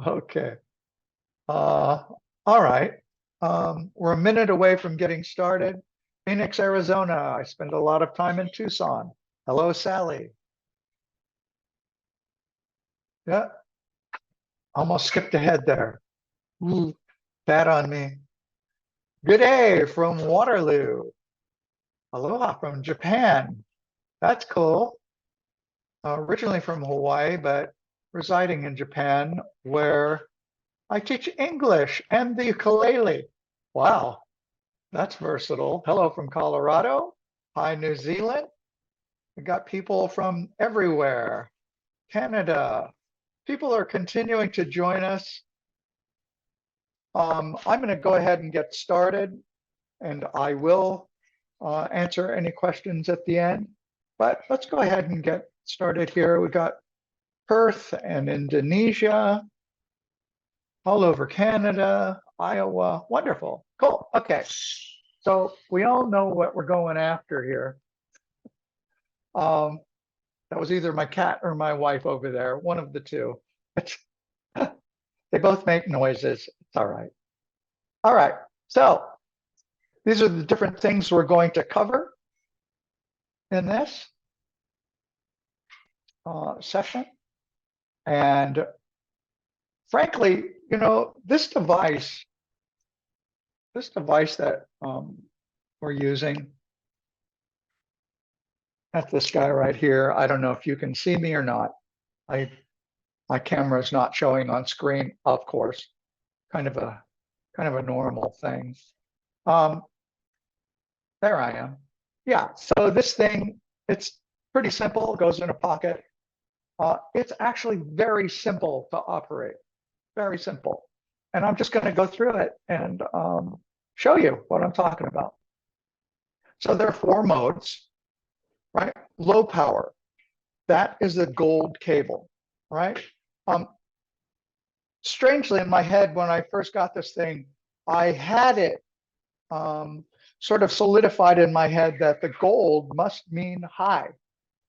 Okay. All right. We're a minute away from getting started. Phoenix, Arizona. I spend a lot of time in Tucson. Hello, Sally. Yeah, almost skipped ahead there. Ooh, bad on me. Good day from Waterloo. Aloha from Japan. That's cool. Originally from Hawaii, but residing in Japan, where I teach English and the ukulele. Wow, that's versatile. Hello from Colorado. Hi, New Zealand. We got people from everywhere. Canada. People are continuing to join us. I'm going to go ahead and get started, and I will answer any questions at the end. But let's go ahead and get started here. We got Perth and Indonesia, all over Canada, Iowa. Wonderful. Cool. Okay. So we all know what we're going after here. That was either my cat or my wife over there, one of the two. They both make noises. It's all right. All right. So these are the different things we're going to cover in this session. And frankly, you know, this device that we're using, that's this guy right here. I don't know if you can see me or not. My camera is not showing on screen, of course. Kind of a normal thing. There I am. Yeah, so this thing, it's pretty simple. It goes in a pocket. It's actually very simple to operate. Very simple. And I'm just going to go through it and show you what I'm talking about. So there are 4 modes, right? Low power. That is the gold cable, right? Strangely, in my head, when I first got this thing, I had it sort of solidified in my head that the gold must mean high,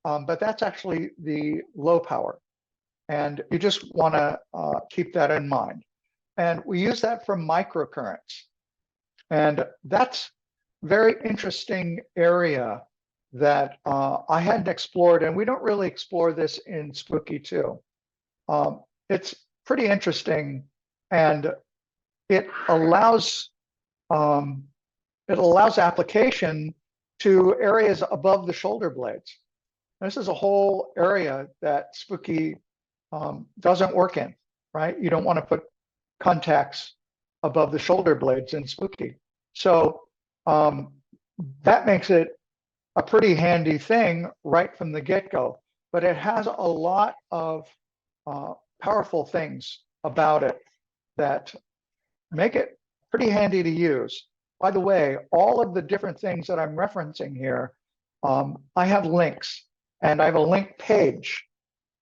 but that's actually the low power. And you just want to keep that in mind. And we use that for microcurrents. And that's a very interesting area that I hadn't explored, and we don't really explore this in Spooky 2. It's pretty interesting, and it allows application to areas above the shoulder blades. This is a whole area that Spooky doesn't work in, right? You don't want to put contacts above the shoulder blades in Spooky. So that makes it a pretty handy thing right from the get-go, but it has a lot of powerful things about it that make it pretty handy to use. By the way, all of the different things that I'm referencing here, I have links, and I have a link page,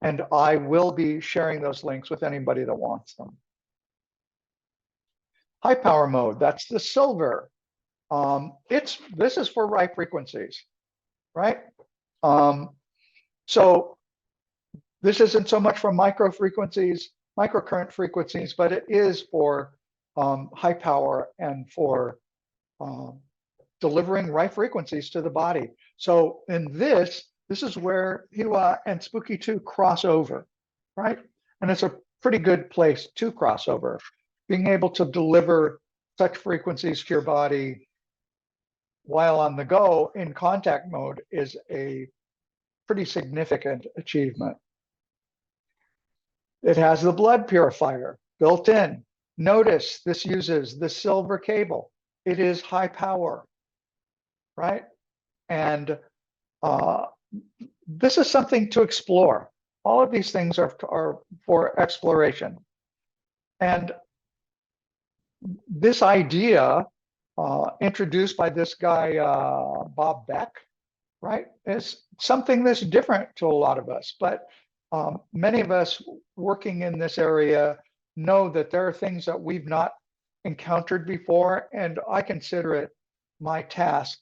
and I will be sharing those links with anybody that wants them. High power mode, that's the silver. This is for high frequencies, right? So this isn't so much for microcurrent frequencies, but it is for high power and for delivering right frequencies to the body. So in this is where HeaWea and Spooky 2 cross over, right? And it's a pretty good place to cross over. Being able to deliver such frequencies to your body while on the go in contact mode is a pretty significant achievement. It has the blood purifier built in. Notice this uses the silver cable. It is high power, right? And this is something to explore. All of these things are for exploration. And this idea, introduced by this guy, Bob Beck, right, is something that's different to a lot of us. But many of us working in this area know that there are things that we've not encountered before, and I consider it my task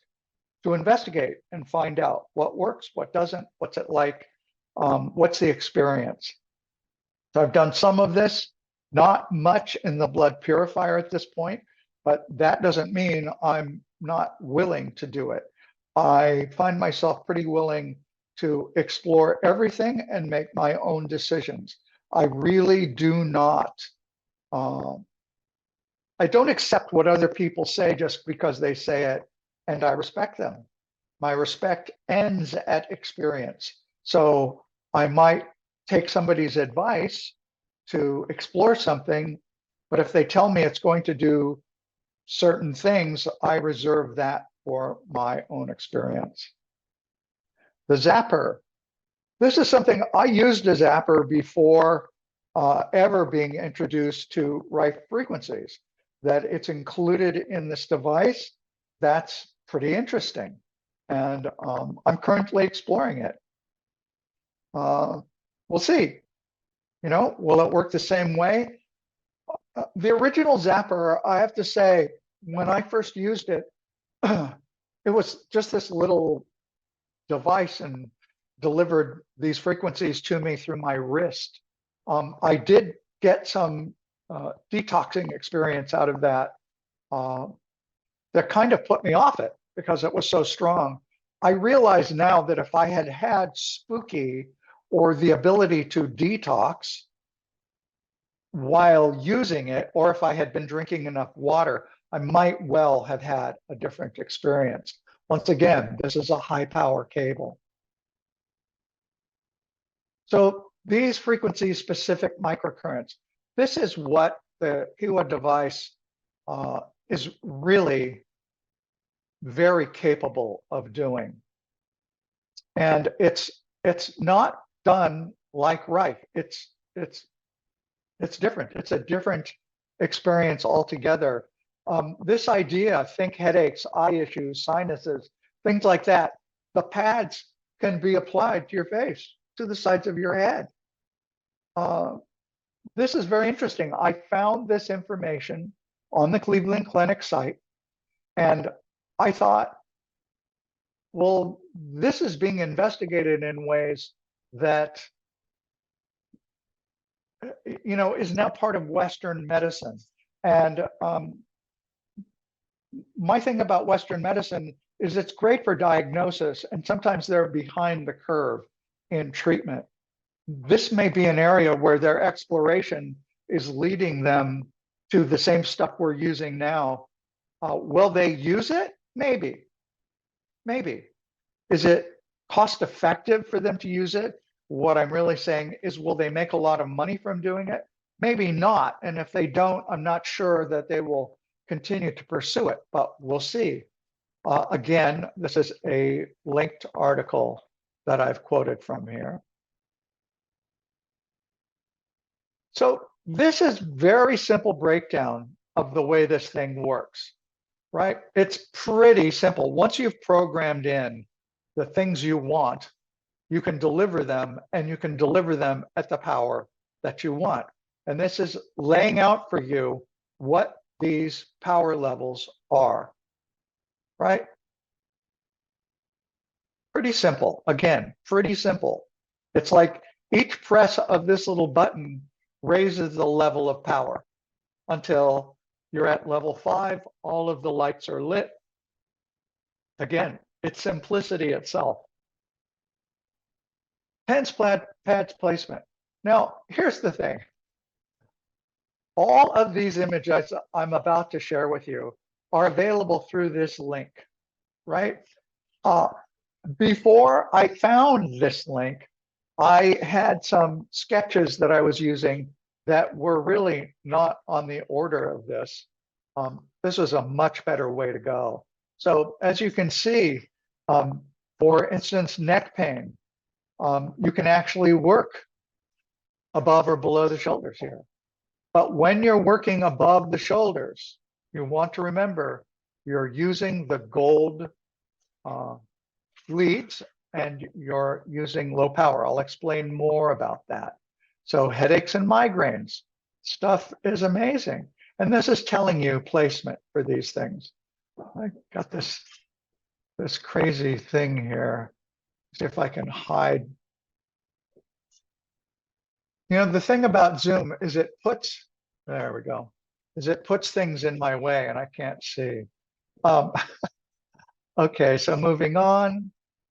to investigate and find out what works, what doesn't, what's it like, what's the experience. So I've done some of this Not much in the blood purifier at this point, but that doesn't mean I'm not willing to do it. I find myself pretty willing to explore everything and make my own decisions. I really do not, I don't accept what other people say just because they say it, and I respect them. My respect ends at experience. So I might take somebody's advice to explore something, but if they tell me it's going to do certain things, I reserve that for my own experience. The zapper. This is something I used a zapper before ever being introduced to Rife frequencies. That it's included in this device, that's pretty interesting. And I'm currently exploring it. We'll see. You know, will it work the same way? The original zapper, I have to say, when I first used it, it was just this little device and delivered these frequencies to me through my wrist. I did get some detoxing experience out of that that kind of put me off it because it was so strong. I realize now that if I had had Spooky or the ability to detox while using it, or if I had been drinking enough water, I might well have had a different experience. Once again, this is a high power cable. So these frequency specific microcurrents, this is what the HeaWea device is really very capable of doing. And it's not done like Rife. It's different. It's a different experience altogether. This idea, think headaches, eye issues, sinuses, things like that, the pads can be applied to your face, to the sides of your head. This is very interesting. I found this information on the Cleveland Clinic site, and I thought, well, this is being investigated in ways that, you know, is now part of Western medicine. And my thing about Western medicine is it's great for diagnosis, and sometimes they're behind the curve in treatment. This may be an area where their exploration is leading them to the same stuff we're using now. Will they use it? Maybe. Maybe. Is it cost effective for them to use it? What I'm really saying is, will they make a lot of money from doing it? Maybe not. And if they don't, I'm not sure that they will continue to pursue it, but we'll see. Again, this is a linked article that I've quoted from here. So this is very simple breakdown of the way this thing works, right? It's pretty simple. Once you've programmed in the things you want, you can deliver them, and you can deliver them at the power that you want. And this is laying out for you what these power levels are, right? Pretty simple. Again, pretty simple. It's like each press of this little button raises the level of power until you're at level 5, all of the lights are lit. Again, it's simplicity itself. Hence pads placement. Now, here's the thing. All of these images I'm about to share with you are available through this link, right? Before I found this link, I had some sketches that I was using that were really not on the order of this. This was a much better way to go. So as you can see, for instance, neck pain, you can actually work above or below the shoulders here. But when you're working above the shoulders, you want to remember you're using the gold leads and you're using low power. I'll explain more about that. So headaches and migraines, stuff is amazing. And this is telling you placement for these things. I got this crazy thing here. See if I can hide. You know, the thing about Zoom is it puts There we go. Is it puts things in my way and I can't see. Um, okay, so moving on,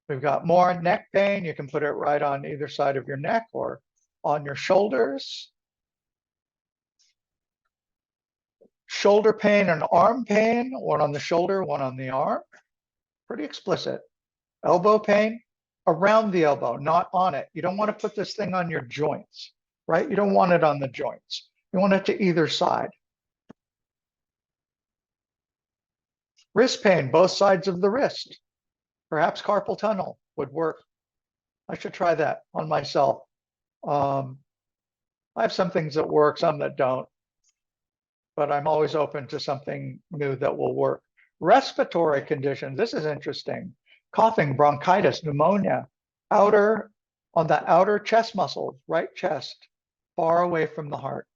we've got more neck pain. You can put it right on either side of your neck or on your shoulders. Shoulder pain and arm pain, one on the shoulder, one on the arm. Pretty explicit. Elbow pain, around the elbow, not on it. You don't want to put this thing on your joints, right? You don't want it on the joints. You want it to either side. Wrist pain, both sides of the wrist. Perhaps carpal tunnel would work. I should try that on myself. I have some things that work, some that don't, but I'm always open to something new that will work. Respiratory conditions, this is interesting. Coughing, bronchitis, pneumonia, on the outer chest muscles, right chest, far away from the heart,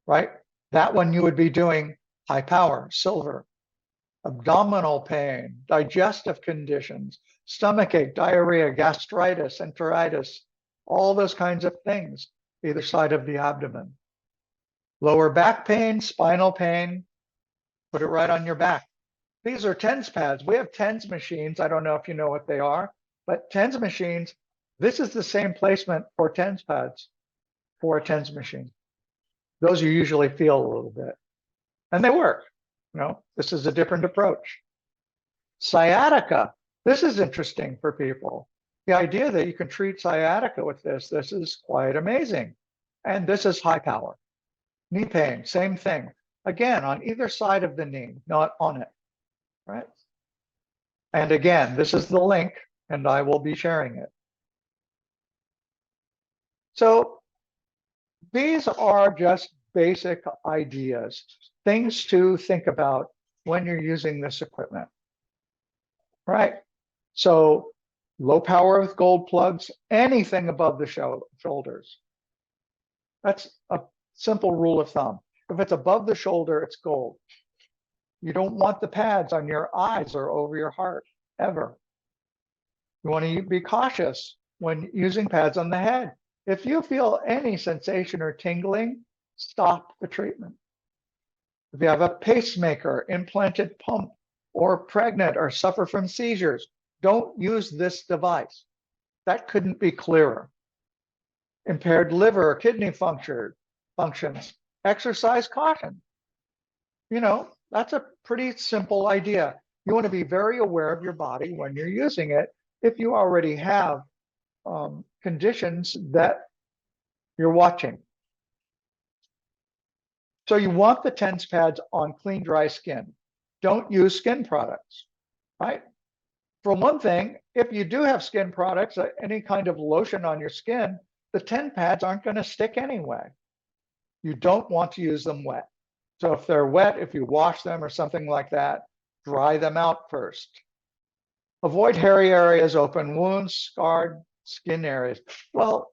right? That one you would be doing high power, silver. Abdominal pain, digestive conditions, stomachache, diarrhea, gastritis, enteritis, all those kinds of things, either side of the abdomen. Lower back pain, spinal pain, put it right on your back. These are TENS pads. We have TENS machines. I don't know if you know what they are, but TENS machines, this is the same placement for TENS pads for a TENS machine. Those you usually feel a little bit, and they work. You know, this is a different approach. Sciatica, this is interesting for people. The idea that you can treat sciatica with this is quite amazing. And this is high power. Knee pain, same thing. Again, on either side of the knee, not on it, right? And again, this is the link, and I will be sharing it. So these are just basic ideas, things to think about when you're using this equipment, right? So low power with gold plugs, anything above the shoulders. That's a simple rule of thumb. If it's above the shoulder, it's gold. You don't want the pads on your eyes or over your heart, ever. You want to be cautious when using pads on the head. If you feel any sensation or tingling, stop the treatment. If you have a pacemaker, implanted pump, or pregnant or suffer from seizures, don't use this device. That couldn't be clearer. Impaired liver or kidney functions, exercise caution. You know, that's a pretty simple idea. You want to be very aware of your body when you're using it if you already have conditions that you're watching. So you want the TENS pads on clean, dry skin. Don't use skin products, right? For one thing, if you do have skin products, any kind of lotion on your skin, the TENS pads aren't going to stick anyway. You don't want to use them wet. So if they're wet, if you wash them or something like that, dry them out first. Avoid hairy areas, open wounds, scarred skin areas. Well,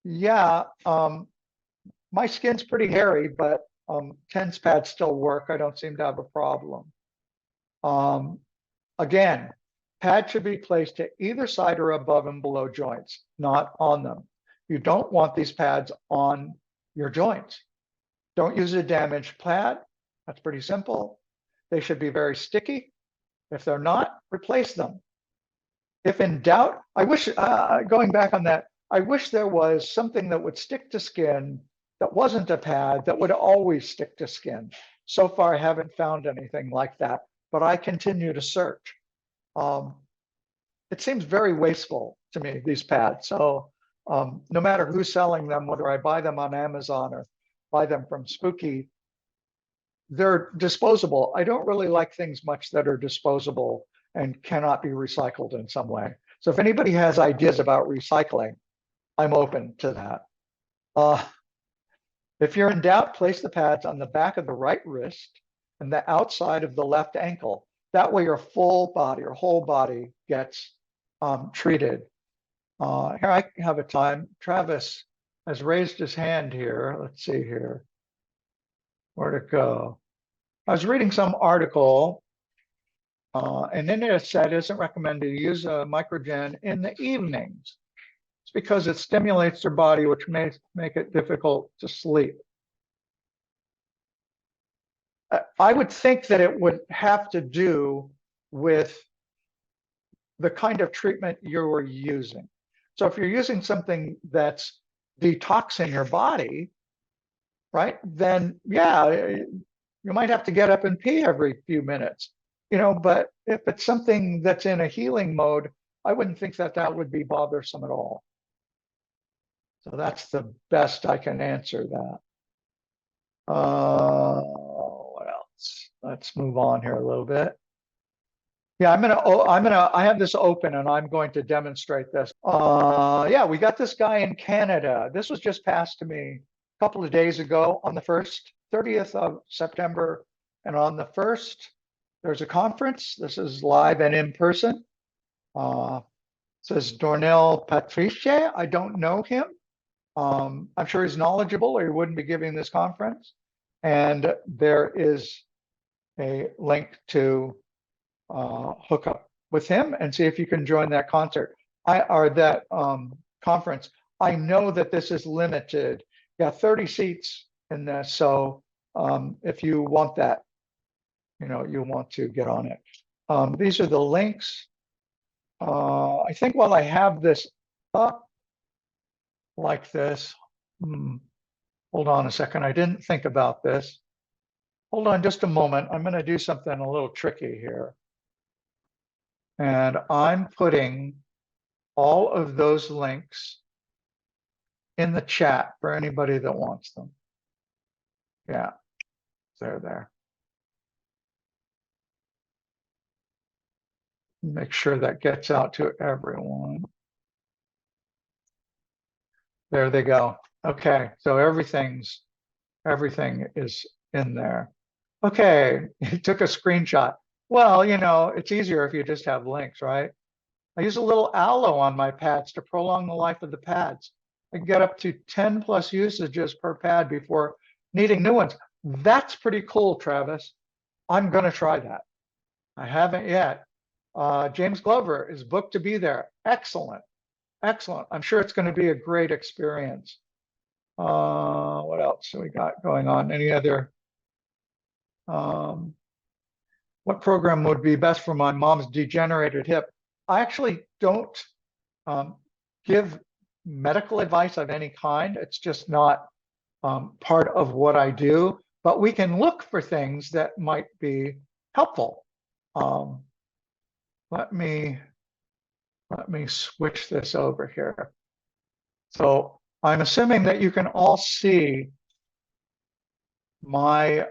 yeah, my skin's pretty hairy, but TENS pads still work. I don't seem to have a problem. Again, pads should be placed to either side or above and below joints, not on them. You don't want these pads on your joints. Don't use a damaged pad. That's pretty simple. They should be very sticky. If they're not, replace them. If in doubt, I wish, going back on that, I wish there was something that would stick to skin that wasn't a pad that would always stick to skin. So far, I haven't found anything like that, but I continue to search. It seems very wasteful to me, these pads. So no matter who's selling them, whether I buy them on Amazon or buy them from Spooky, they're disposable. I don't really like things much that are disposable and cannot be recycled in some way. So if anybody has ideas about recycling, I'm open to that. If you're in doubt, place the pads on the back of the right wrist and the outside of the left ankle. That way your full body, your whole body gets treated. Here I have a time. Travis has raised his hand here. Let's see here. Where'd it go? I was reading some article, and in it said it isn't recommended to use a MicroGen in the evenings. It's because it stimulates their body, which may make it difficult to sleep. I would think that it would have to do with the kind of treatment you're using. So if you're using something that's detoxing your body, right, then yeah, you might have to get up and pee every few minutes, but if it's something that's in a healing mode, I wouldn't think that that would be bothersome at all. So that's the best I can answer that. What else? Let's move on here a little bit. Yeah, I have this open and I'm going to demonstrate this. Yeah, we got this guy in Canada. This was just passed to me a couple of days ago on the 30th of September. And on the 1st, there's a conference. This is live and in person. Says Dornell Patrice. I don't know him. I'm sure he's knowledgeable or he wouldn't be giving this conference. And there is a link to hook up with him and see if you can join that concert or that conference. I know that this is limited. Yeah, 30 seats in this. So if you want that, you want to get on it. These are the links. I think while I have this up like this, hold on a second. I didn't think about this. Hold on just a moment. I'm going to do something a little tricky here. And I'm putting all of those links in the chat for anybody that wants them. Yeah, they're there. Make sure that gets out to everyone. There they go. Okay, so everything is in there. Okay, you took a screenshot. Well, it's easier if you just have links, right? I use a little aloe on my pads to prolong the life of the pads. I can get up to 10 plus usages per pad before needing new ones. That's pretty cool, Travis. I'm going to try that. I haven't yet. James Glover is booked to be there. Excellent. Excellent. I'm sure it's going to be a great experience. What else do we got going on? Any other? What program would be best for my mom's degenerated hip? I actually don't give medical advice of any kind. It's just not part of what I do, but we can look for things that might be helpful. Let me switch this over here. So I'm assuming that you can all see my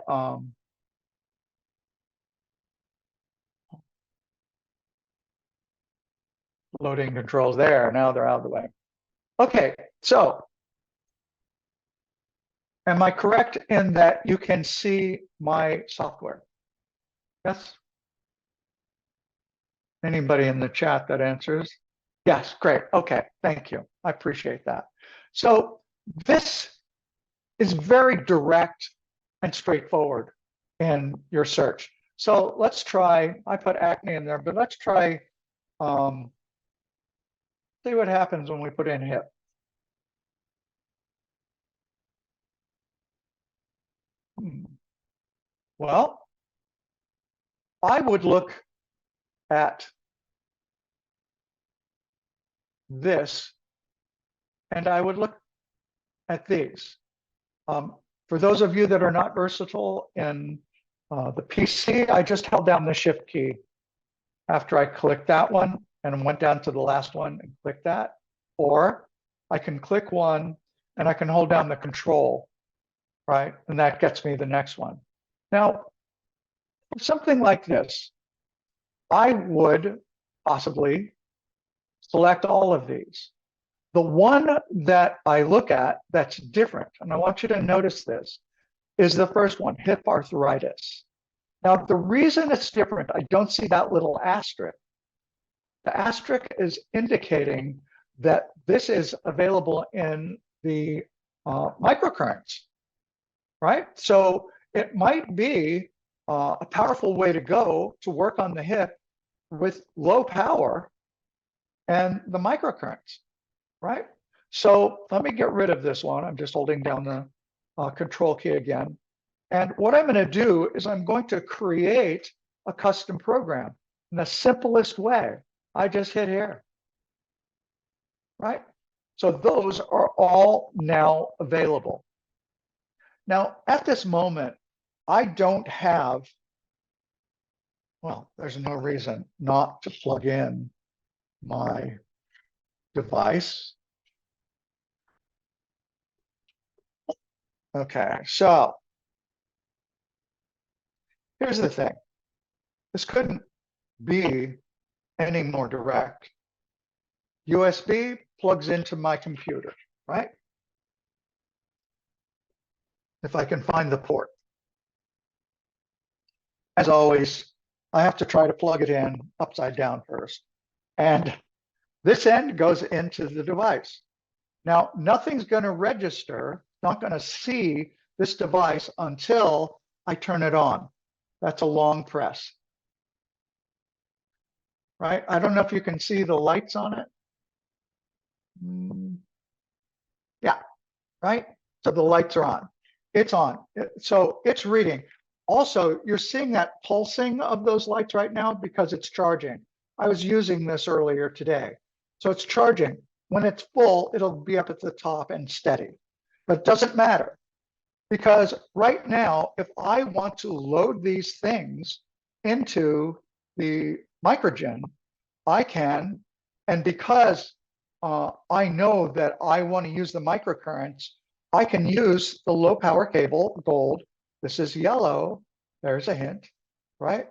loading controls there. Now they're out of the way. Okay, so am I correct in that you can see my software? Yes? Anybody in the chat that answers? Yes, great. Okay, thank you. I appreciate that. So this is very direct and straightforward in your search. So let's try, I put acne in there, but let's try, see what happens when we put in hip. Well, I would look at this and I would look at these. For those of you that are not versatile in the PC, I just held down the shift key after I clicked that one and went down to the last one and click that. Or I can click one and I can hold down the control, right? And that gets me the next one. Now, for something like this, I would possibly select all of these. The one that I look at that's different, and I want you to notice this, is the first one, hip arthritis. Now, the reason it's different, I don't see that little asterisk. The asterisk is indicating that this is available in the microcurrents, right? So it might be a powerful way to go to work on the hip with low power and the microcurrents, right? So let me get rid of this one. I'm just holding down the control key again. And what I'm going to do is I'm going to create a custom program in the simplest way. I just hit here, right? So those are all now available. Now, at this moment, I don't have, well, there's no reason not to plug in my device. Okay, so here's the thing. This couldn't be any more direct. USB plugs into my computer, right? If I can find the port. As always, I have to try to plug it in upside down first. And this end goes into the device. Now, nothing's going to register, not going to see this device until I turn it on. That's a long press. Right? I don't know if you can see the lights on it. Yeah, right? So the lights are on. It's on. So it's reading. Also, you're seeing that pulsing of those lights right now because it's charging. I was using this earlier today. So it's charging. When it's full, it'll be up at the top and steady. But it doesn't matter because right now, if I want to load these things into the MicroGen, I can. And because I know that I want to use the microcurrents, I can use the low power cable, gold. This is yellow. There's a hint, right?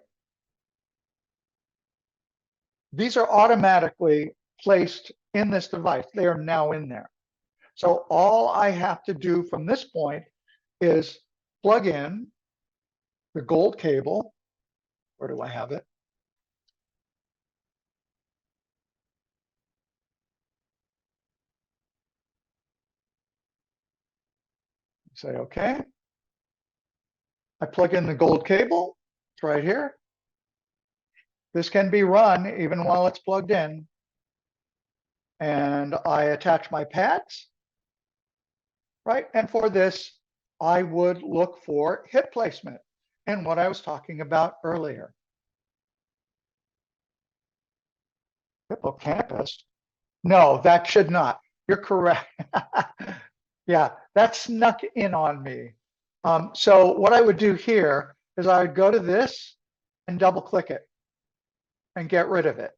These are automatically placed in this device. They are now in there. So all I have to do from this point is plug in the gold cable. Where do I have it? Say, okay. I plug in the gold cable. It's right here. This can be run even while it's plugged in. And I attach my pads, right? And for this, I would look for hip placement and what I was talking about earlier. Hippocampus? No, that should not. You're correct. Yeah, that snuck in on me. So what I would do here is I would go to this and double click it and get rid of it.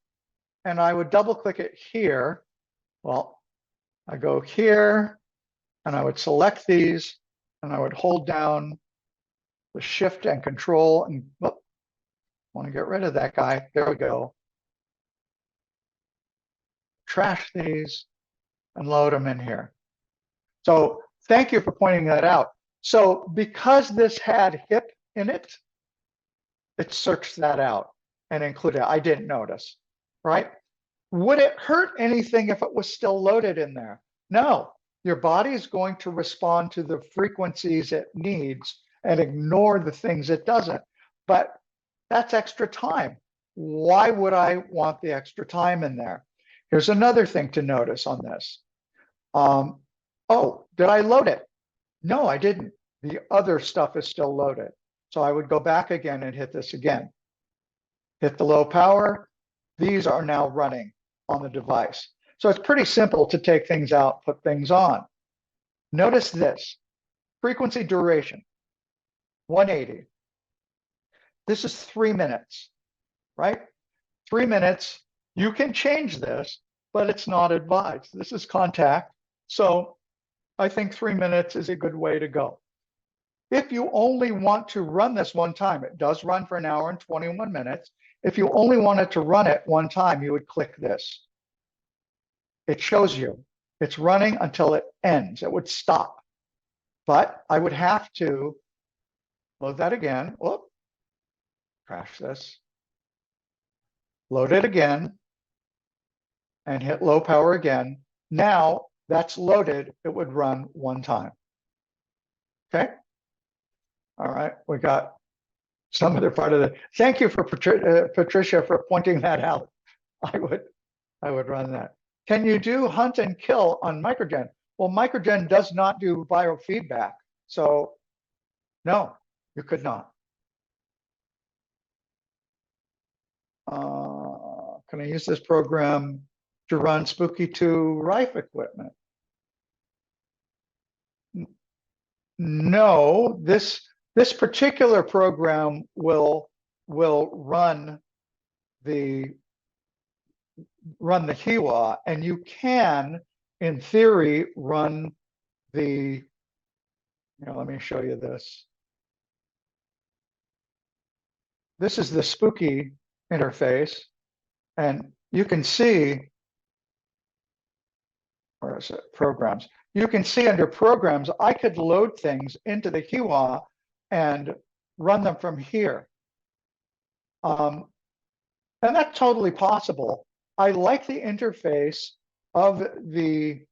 And I would double click it here. Well, I go here and I would select these and I would hold down the shift and control and want to get rid of that guy. There we go. Trash these and load them in here. So thank you for pointing that out. So because this had hip in it, it searched that out and included it. I didn't notice, right? Would it hurt anything if it was still loaded in there? No, your body is going to respond to the frequencies it needs and ignore the things it doesn't. But that's extra time. Why would I want the extra time in there? Here's another thing to notice on this. Oh, did I load it? No, I didn't. The other stuff is still loaded. So I would go back again and hit this again. Hit the low power. These are now running on the device. So it's pretty simple to take things out, put things on. Notice this, frequency duration, 180. This is 3 minutes, right? 3 minutes, you can change this, but it's not advised. This is contact. So I think 3 minutes is a good way to go. If you only want to run this one time, it does run for an hour and 21 minutes. If you only wanted to run it one time, you would click this. It shows you it's running until it ends. It would stop. But I would have to load that again. Whoop, crash this. Load it again and hit low power again. Now that's loaded. It would run one time. Okay. All right. We got some other part of it. Thank you for Patricia for pointing that out. I would run that. Can you do hunt and kill on MicroGen? Well, MicroGen does not do biofeedback. So no, You could not. Can I use this program to run Spooky 2 Rife equipment? No, this particular program will run the HeaWea, and you can, in theory, run the. Let me show you this. This is the Spooky interface, and you can see, where is it? Programs. You can see under programs, I could load things into the HeaWea and run them from here. And that's totally possible. I like the interface of the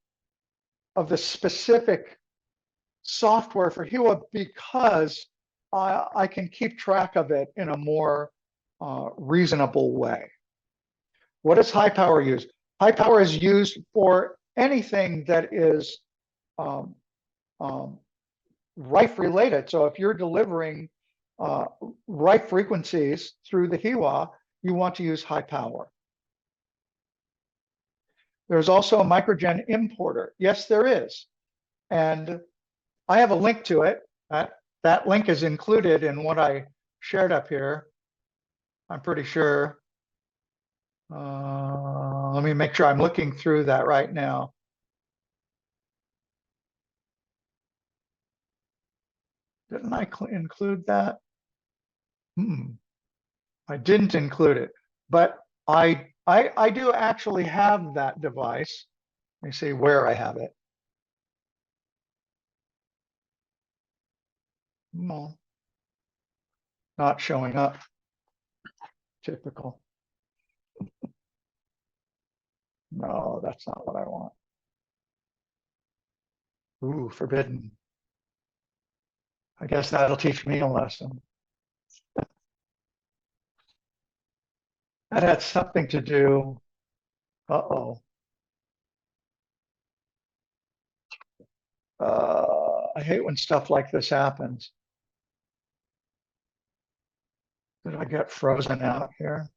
specific software for HeaWea because I can keep track of it in a more reasonable way. What does high power use? High power is used for anything that is Rife related. So if you're delivering Rife frequencies through the HeaWea, you want to use high power. There's also a MicroGen importer. Yes, there is. And I have a link to it. That link is included in what I shared up here. I'm pretty sure. Let me make sure I'm looking through that right now. Didn't I include that? I didn't include it, but I do actually have that device. Let me see where I have it. No, not showing up. Typical. No, that's not what I want. Ooh, forbidden. I guess that'll teach me a lesson. That had something to do. Uh-oh. I hate when stuff like this happens. Did I get frozen out here?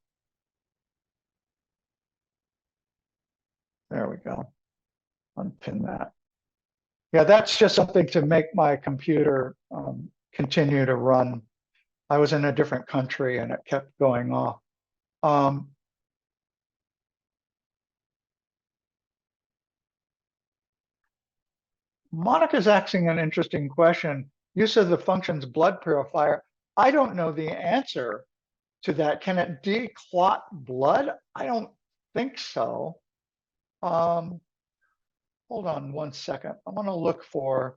There we go. Unpin that. Yeah, that's just something to make my computer continue to run. I was in a different country and it kept going off. Monica's asking an interesting question. Use of the function's blood purifier. I don't know the answer to that. Can it declot blood? I don't think so. Hold on one second. I want to look for.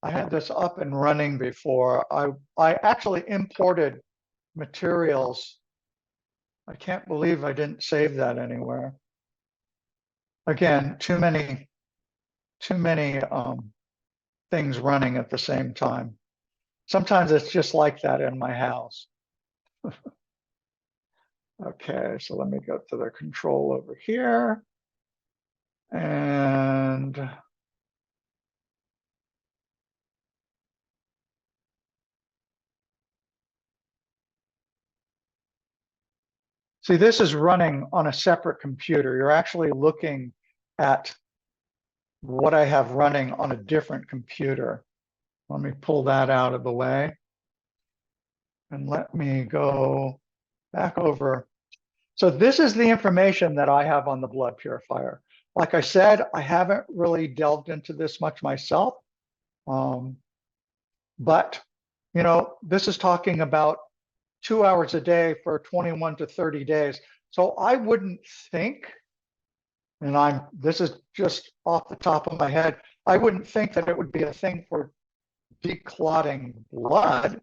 I had this up and running before. I actually imported materials. I can't believe I didn't save that anywhere. Again, too many things running at the same time. Sometimes it's just like that in my house. Okay, so let me go to the control over here. And see, this is running on a separate computer. You're actually looking at what I have running on a different computer. Let me pull that out of the way. And let me go back over. So this is the information that I have on the blood purifier. Like I said, I haven't really delved into this much myself. But, this is talking about 2 hours a day for 21 to 30 days. So I wouldn't think, and this is just off the top of my head, I wouldn't think that it would be a thing for declotting blood.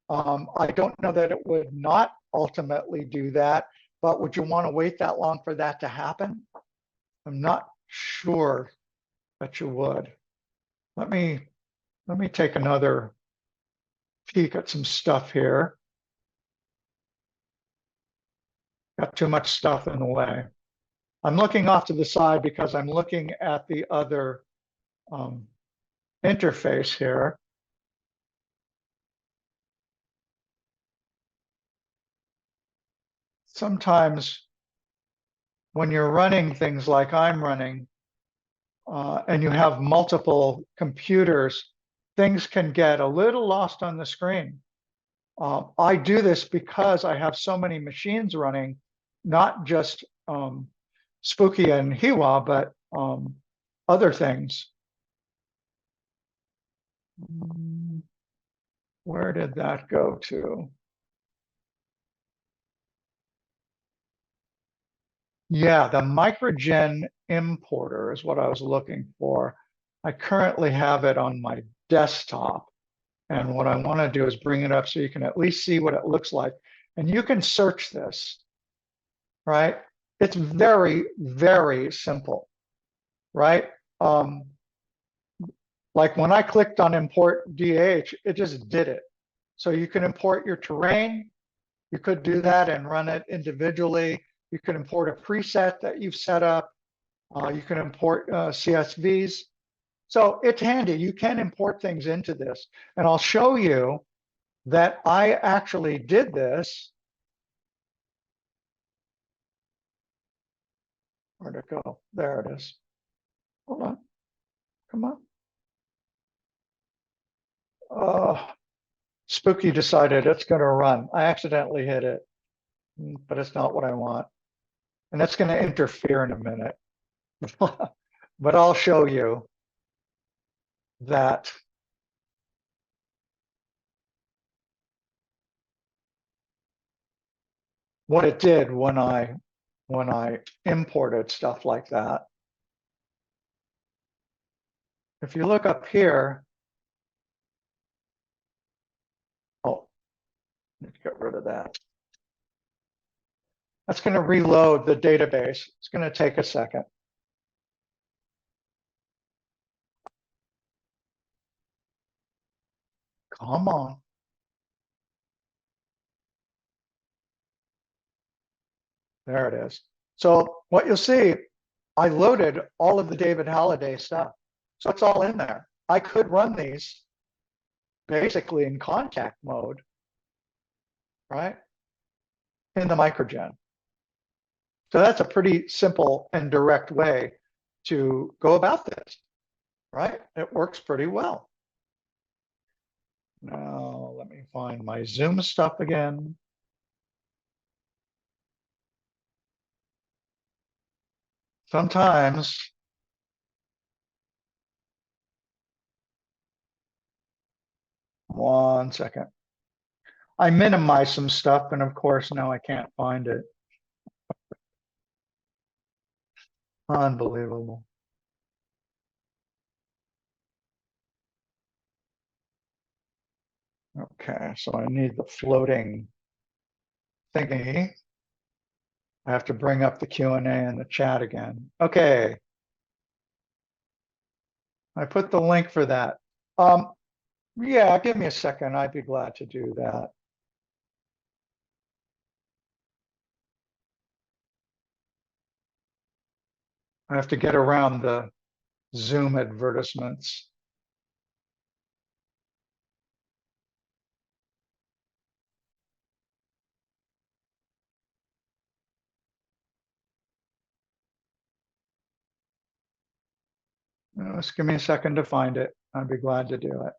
I don't know that it would not ultimately do that, but would you want to wait that long for that to happen? I'm not sure that you would. Let me take another peek at some stuff here. Got too much stuff in the way. I'm looking off to the side because I'm looking at the other interface here. Sometimes when you're running things like I'm running, and you have multiple computers, things can get a little lost on the screen. I do this because I have so many machines running, not just Spooky and HeaWea, but other things. Where did that go to? Yeah, the MicroGen importer is what I was looking for. I currently have it on my desktop. And what I want to do is bring it up so you can at least see what it looks like. And you can search this, right? It's very, very simple, right? Like when I clicked on import DH, it just did it. So you can import your terrain. You could do that and run it individually. You can import a preset that you've set up. You can import CSVs. So it's handy. You can import things into this. And I'll show you that I actually did this. Where'd it go? There it is. Hold on. Come on. Spooky decided it's going to run. I accidentally hit it, but it's not what I want. And it's going to interfere in a minute. But I'll show you that what it did when I imported stuff like that. If you look up here, oh, let's get rid of that. That's going to reload the database. It's going to take a second. Come on. There it is. So what you'll see, I loaded all of the David Halliday stuff. So it's all in there. I could run these basically in contact mode, right? In the MicroGen. So that's a pretty simple and direct way to go about this, right? It works pretty well. Now, let me find my Zoom stuff again. Sometimes one second. I minimized some stuff, and of course, now I can't find it. Unbelievable. Okay, so I need the floating thingy. I have to bring up the Q&A in the chat again. Okay. I put the link for that. Yeah, give me a second. I'd be glad to do that. I have to get around the Zoom advertisements. Just give me a second to find it. I'd be glad to do it.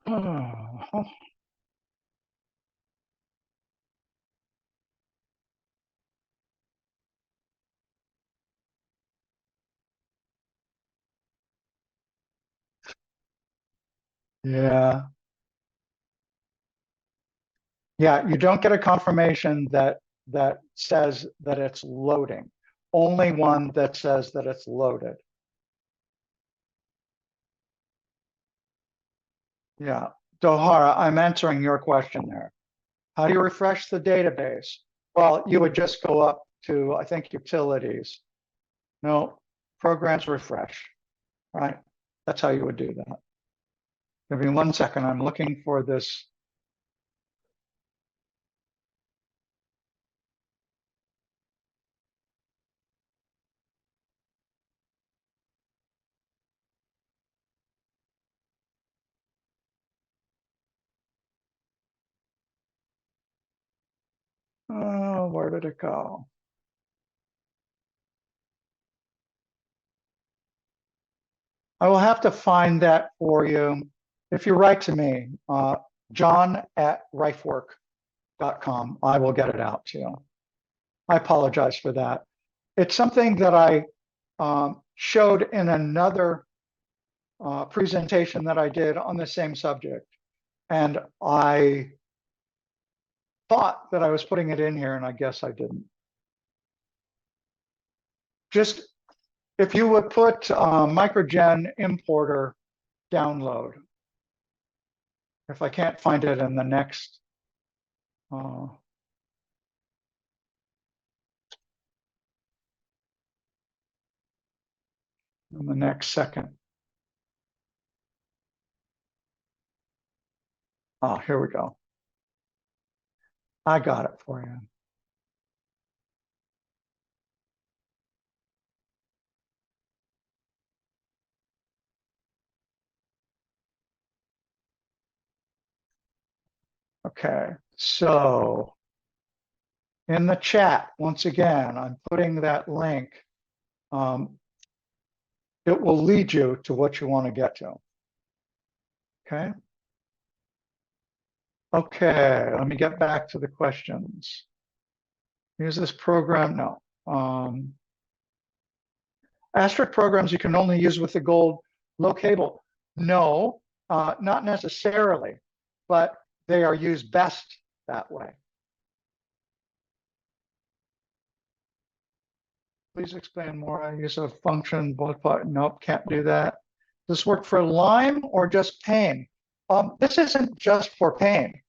Oh. Yeah. Yeah, you don't get a confirmation that says that it's loading. Only one that says that it's loaded. Yeah. Dohara, I'm answering your question there. How do you refresh the database? Well, you would just go up to, I think, utilities. No, programs refresh, right? That's how you would do that. Give me 1 second. I'm looking for this. Oh, where did it go? I will have to find that for you. If you write to me, john@rifework.com, I will get it out to you. I apologize for that. It's something that I showed in another presentation that I did on the same subject. And I thought that I was putting it in here, and I guess I didn't. Just if you would put MicroGen importer download. If I can't find it in the next in the next second. Oh, here we go. I got it for you. Okay, so in the chat, once again, I'm putting that link. It will lead you to what you want to get to. Okay. Okay, let me get back to the questions. Use this program? No. Asterisk programs you can only use with the gold low cable. No, not necessarily, but they are used best that way. Please explain more. I use a function blood button. Nope, can't do that. Does this work for Lyme or just pain? This isn't just for pain.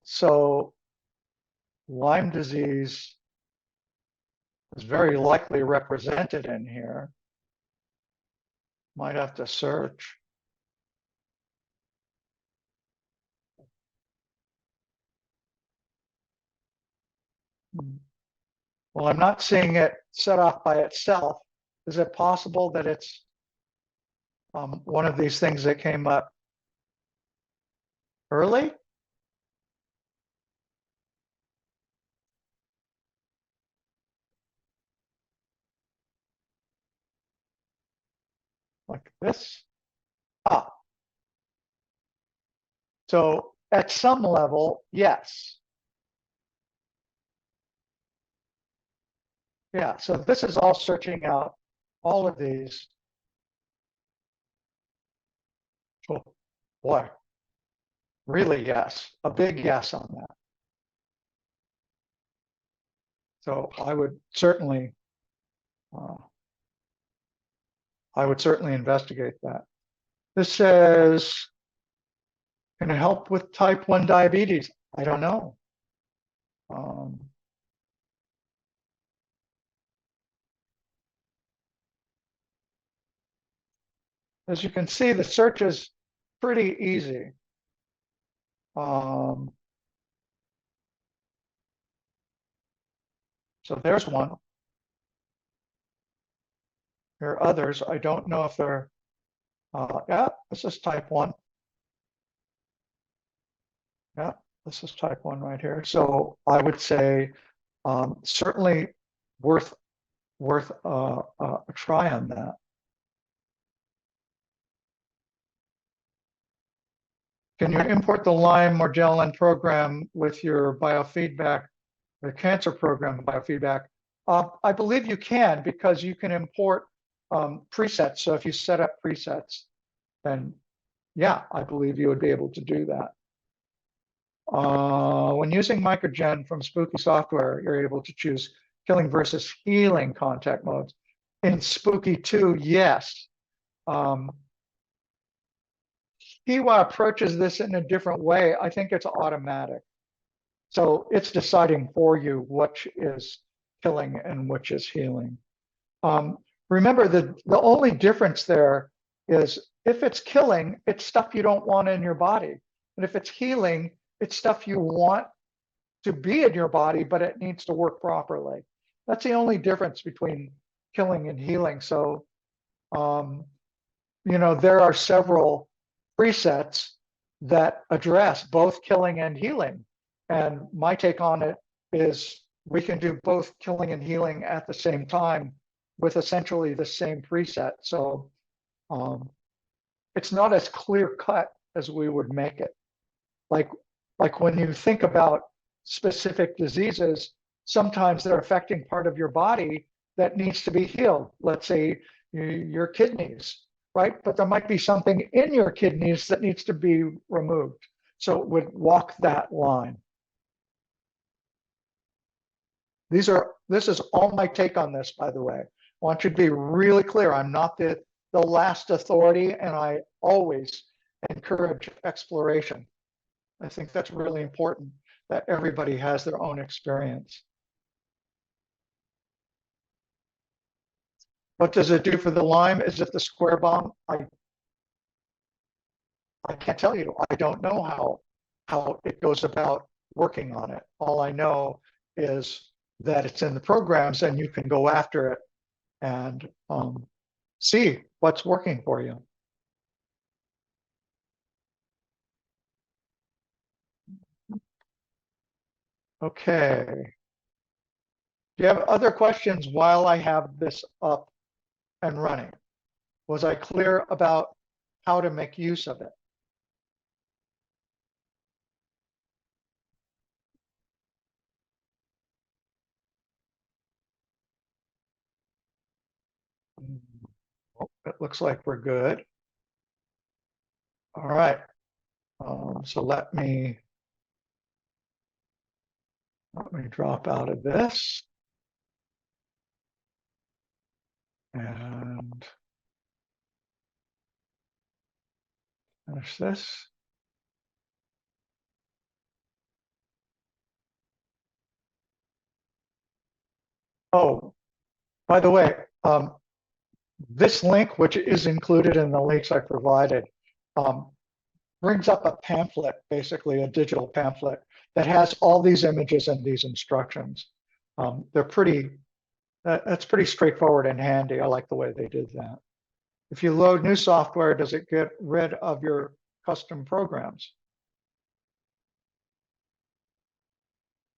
So Lyme disease is very likely represented in here. Might have to search. Well, I'm not seeing it set off by itself. Is it possible that it's one of these things that came up early? Like this? Ah. So at some level, yes. Yeah, so this is all searching out all of these. Oh, boy, really yes, a big yes on that. So I would certainly investigate that. This says, can it help with type 1 diabetes? I don't know. As you can see, the search is pretty easy. So there's one. There are others. I don't know if they're, yeah, this is type 1. Yeah, this is type 1 right here. So I would say certainly worth a try on that. Can you import the Lyme Morgellon program with your biofeedback, the cancer program biofeedback? I believe you can, because you can import presets. So if you set up presets, then yeah, I believe you would be able to do that. When using MicroGen from Spooky software, you're able to choose killing versus healing contact modes. In Spooky 2, yes. HeaWea approaches this in a different way. I think it's automatic. So it's deciding for you which is killing and which is healing. Remember, the only difference there is if it's killing, it's stuff you don't want in your body. And if it's healing, it's stuff you want to be in your body, but it needs to work properly. That's the only difference between killing and healing. So, there are several presets that address both killing and healing. And my take on it is we can do both killing and healing at the same time with essentially the same preset. So it's not as clear cut as we would make it. Like when you think about specific diseases, sometimes they're affecting part of your body that needs to be healed. Let's say your kidneys, right? But there might be something in your kidneys that needs to be removed. So it would walk that line. This is all my take on this, by the way. I want you to be really clear. I'm not the last authority, and I always encourage exploration. I think that's really important, that everybody has their own experience. What does it do for the Lyme? Is it the square bomb? I can't tell you. I don't know how it goes about working on it. All I know is that it's in the programs and you can go after it and see what's working for you. Okay. Do you have other questions while I have this up and running? Was I clear about how to make use of it? It looks like we're good. All right. So let me drop out of this. And finish this. Oh, by the way, this link, which is included in the links I provided, brings up a pamphlet, basically a digital pamphlet that has all these images and these instructions. That's pretty straightforward and handy. I like the way they did that. If you load new software, does it get rid of your custom programs?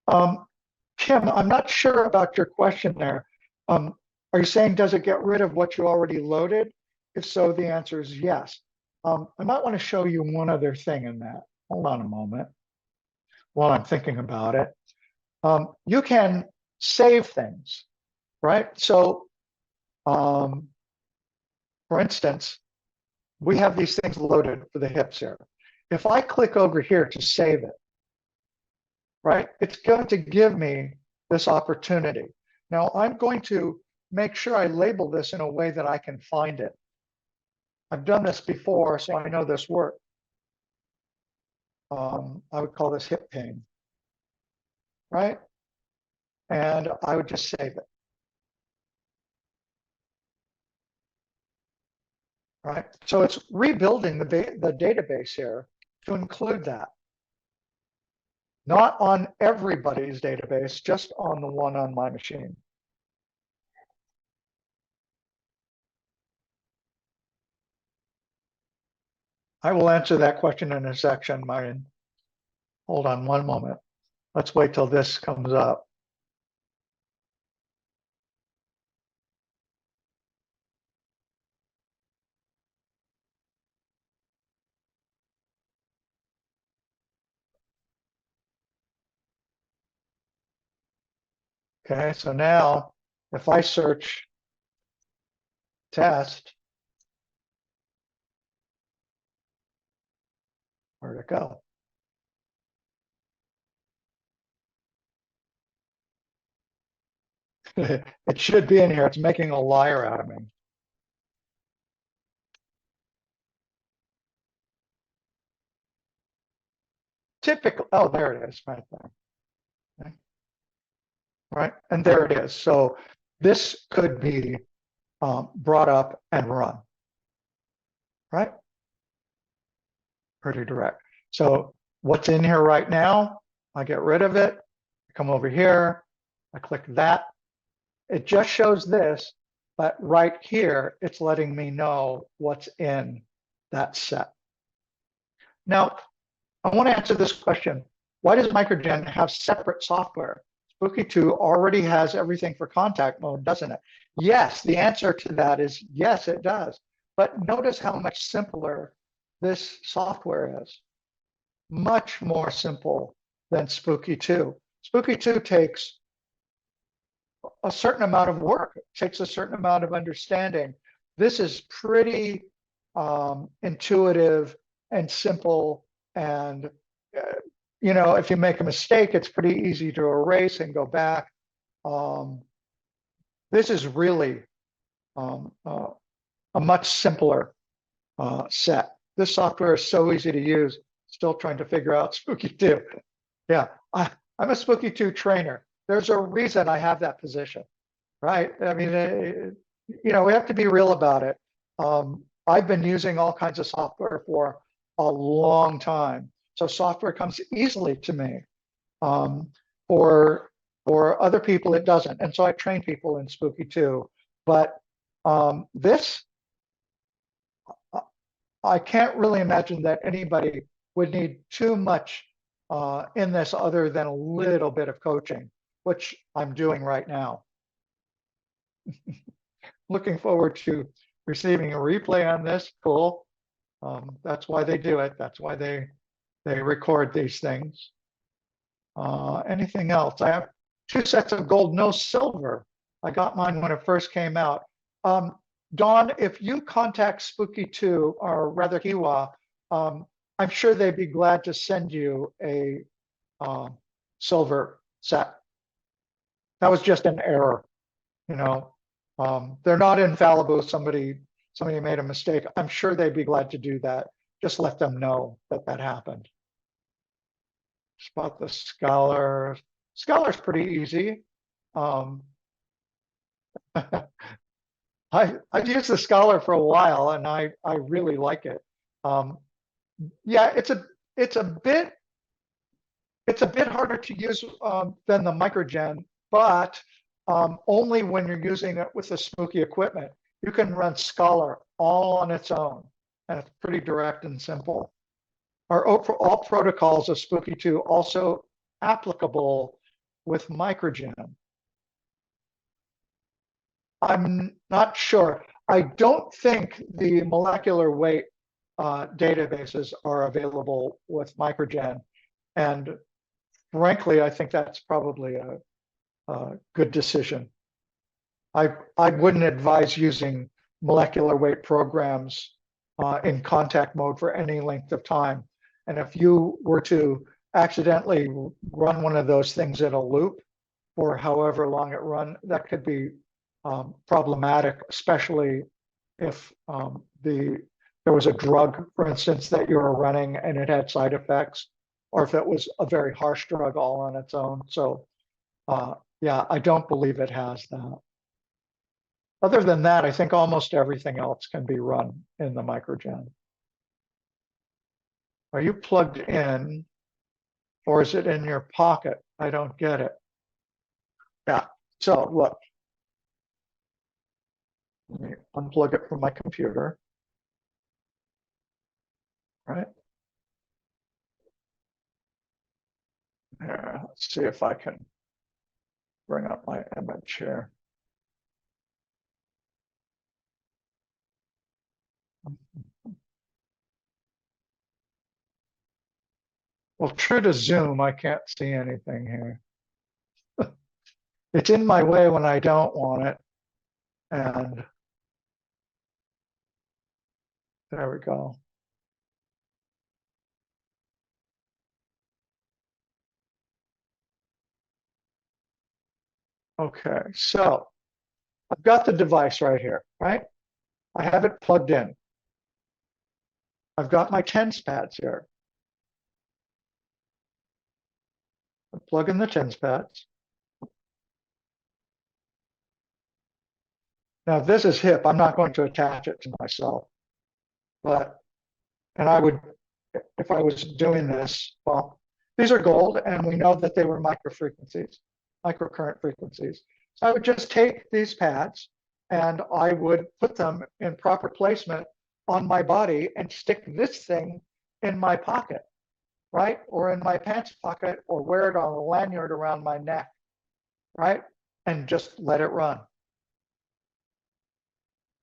Kim, I'm not sure about your question there. Are you saying, does it get rid of what you already loaded? If so, the answer is yes. I might want to show you one other thing in that. Hold on a moment while I'm thinking about it. You can save things, right? So, for instance, we have these things loaded for the hips here. If I click over here to save it, right, it's going to give me this opportunity. Now I'm going to make sure I label this in a way that I can find it. I've done this before, so I know this works. I would call this hip pain, right? And I would just save it. Right? So it's rebuilding the database here to include that. Not on everybody's database, just on the one on my machine. I will answer that question in a section, Martin. Hold on one moment. Let's wait till this comes up. Okay, so now if I search test, where'd it go? It should be in here. It's making a liar out of me. Typical, oh, there it is, right there. Okay. Right, and there it is. So this could be brought up and run, right? Pretty direct. So what's in here right now? I get rid of it, I come over here, I click that. It just shows this, but right here, it's letting me know what's in that set. Now, I want to answer this question. Why does MicroGen have separate software? Spooky 2 already has everything for contact mode, doesn't it? Yes, the answer to that is yes, it does. But notice how much simpler this software is. Much more simple than Spooky 2. Spooky 2 takes a certain amount of work, it takes a certain amount of understanding. This is pretty intuitive and simple, and you know, if you make a mistake, it's pretty easy to erase and go back. This is really a much simpler set. This software is so easy to use. Still trying to figure out Spooky 2. Yeah, I'm a Spooky 2 trainer. There's a reason I have that position, right? I mean, you know, we have to be real about it. I've been using all kinds of software for a long time. So software comes easily to me. For other people, it doesn't. And so I train people in Spooky 2. But this, I can't really imagine that anybody would need too much in this other than a little bit of coaching, which I'm doing right now. Looking forward to receiving a replay on this. Cool. That's why they do it. That's why they record these things. Anything else? I have 2 sets of gold, no silver. I got mine when it first came out. Dawn, if you contact Spooky 2, or rather HeaWea, I'm sure they'd be glad to send you a silver set. That was just an error, you know. They're not infallible. Somebody made a mistake. I'm sure they'd be glad to do that. Just let them know that that happened. Spot the Scholar. Scholar's pretty easy. I've used the Scholar for a while, and I really like it. Yeah, it's a bit harder to use than the MicroGen, but only when you're using it with the Spooky equipment. You can run Scholar all on its own, and it's pretty direct and simple. Are all protocols of Spooky 2 also applicable with MicroGen? I'm not sure. I don't think the molecular weight databases are available with MicroGen. And frankly, I think that's probably a good decision. I wouldn't advise using molecular weight programs in contact mode for any length of time. And if you were to accidentally run one of those things in a loop for however long it run, that could be problematic, especially if there was a drug, for instance, that you were running and it had side effects, or if it was a very harsh drug all on its own. So yeah, I don't believe it has that. Other than that, I think almost everything else can be run in the MicroGen. Are you plugged in, or is it in your pocket? I don't get it. Yeah, so look. Let me unplug it from my computer. Right. Let's see if I can bring up my image here. Well, true to Zoom, I can't see anything here. It's in my way when I don't want it. And there we go. Okay, so I've got the device right here, right? I have it plugged in. I've got my TENS pads here. I plug in the TENS pads. Now, if this is hip, I'm not going to attach it to myself, but, and I would, if I was doing this, well, these are gold, and we know that they were microcurrent frequencies. So I would just take these pads and I would put them in proper placement on my body and stick this thing in my pocket, right? Or in my pants pocket, or wear it on a lanyard around my neck, right? And just let it run,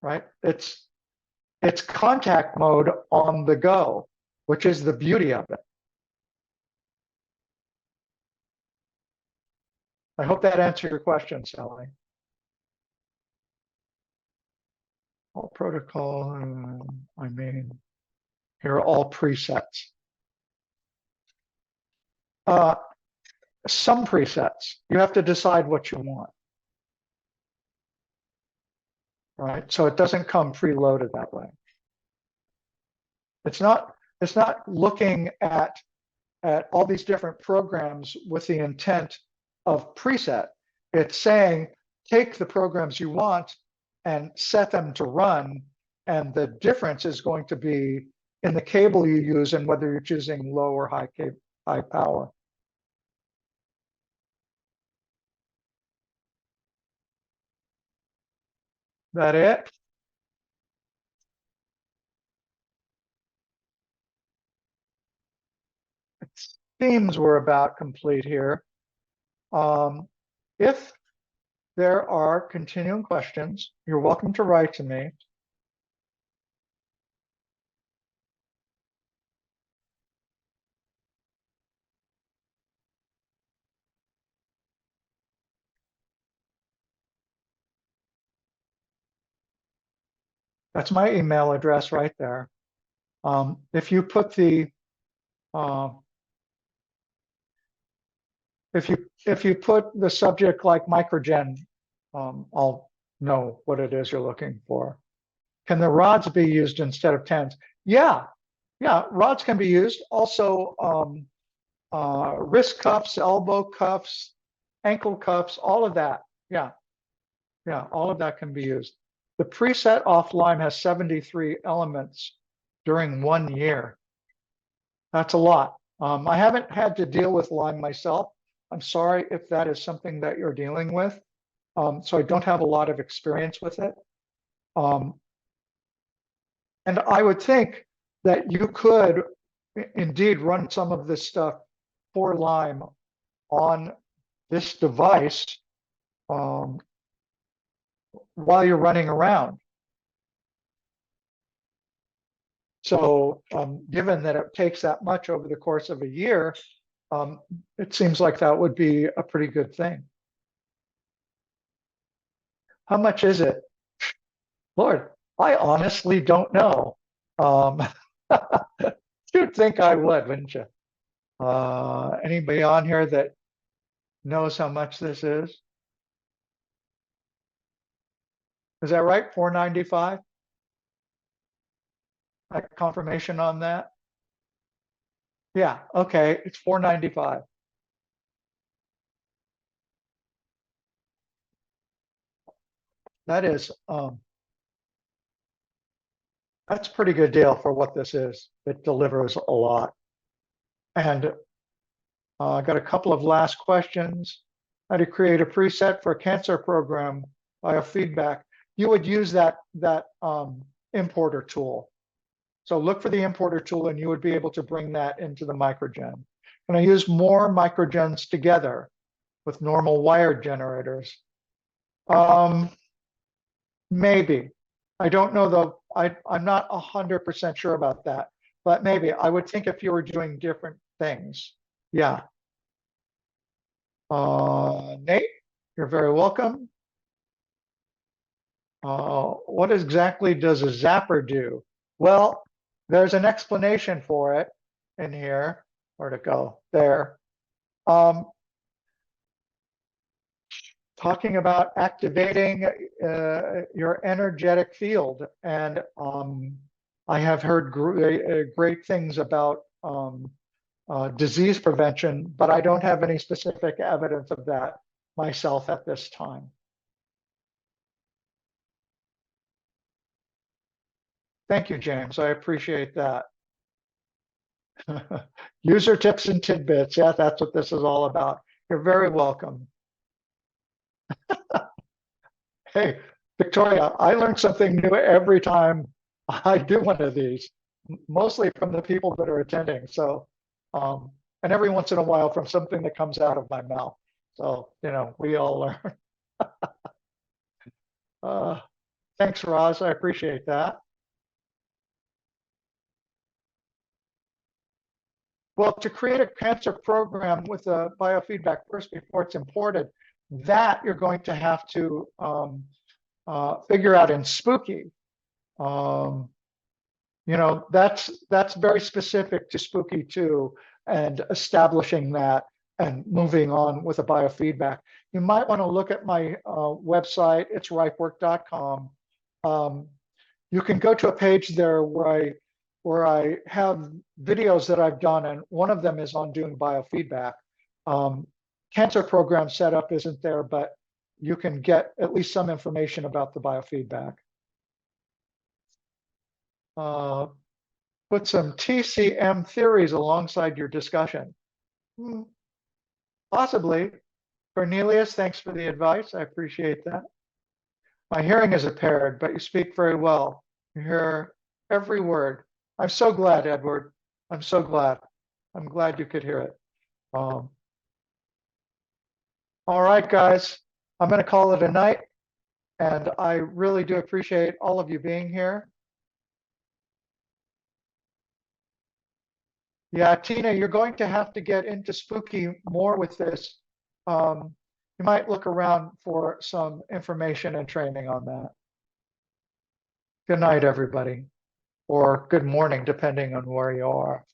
right? It's contact mode on the go, which is the beauty of it. I hope that answered your question, Sally. All protocol, I mean, here are all presets. Some presets, you have to decide what you want, right? So it doesn't come preloaded that way. It's not looking at all these different programs with the intent of preset. It's saying, take the programs you want and set them to run. And the difference is going to be in the cable you use and whether you're choosing low or high power. That it? It seems we're about complete here. If there are continuing questions, you're welcome to write to me. That's my email address right there. If you put the if you put the subject like microgen, I'll know what it is you're looking for. Can the rods be used instead of tens? Yeah, rods can be used. Also, wrist cuffs, elbow cuffs, ankle cuffs, all of that. Yeah, all of that can be used. The preset off Lyme has 73 elements during 1 year. That's a lot. I haven't had to deal with Lyme myself. I'm sorry if that is something that you're dealing with. So I don't have a lot of experience with it. And I would think that you could indeed run some of this stuff for Lyme on this device while you're running around. So given that it takes that much over the course of a year, it seems like that would be a pretty good thing. How much is it? Lord, I honestly don't know. You'd think I would, wouldn't you? Anybody on here that knows how much this is? Is that right? $495? Confirmation on that? Yeah, okay, it's $495. That is that's a pretty good deal for what this is. It delivers a lot. And I got a couple of last questions. How to create a preset for a cancer program biofeedback. You would use that importer tool. So look for the importer tool and you would be able to bring that into the microgen. Can I use more microgens together with normal wired generators? Maybe. I don't know though. I'm not 100% sure about that, but maybe. I would think if you were doing different things. Yeah. Nate, you're very welcome. What exactly does a zapper do? Well, there's an explanation for it in here. Where'd it go? There. Talking about activating your energetic field. And I have heard great things about disease prevention, but I don't have any specific evidence of that myself at this time. Thank you, James. I appreciate that. User tips and tidbits. Yeah, that's what this is all about. You're very welcome. Hey, Victoria, I learn something new every time I do one of these, mostly from the people that are attending. So, and every once in a while from something that comes out of my mouth. So, we all learn. Uh, thanks, Roz. I appreciate that. Well, to create a cancer program with a biofeedback first before it's imported, that you're going to have to figure out in Spooky. That's very specific to Spooky too, and establishing that and moving on with a biofeedback. You might want to look at my website. It's ripework.com. You can go to a page there where I have videos that I've done, and one of them is on doing biofeedback. Cancer program setup isn't there, but you can get at least some information about the biofeedback. Put some TCM theories alongside your discussion. Possibly. Cornelius, thanks for the advice. I appreciate that. My hearing is impaired, but you speak very well. You hear every word. I'm so glad, Edward. I'm so glad. I'm glad you could hear it. All right, guys. I'm going to call it a night. And I really do appreciate all of you being here. Yeah, Tina, you're going to have to get into Spooky more with this. You might look around for some information and training on that. Good night, everybody, or good morning, depending on where you are.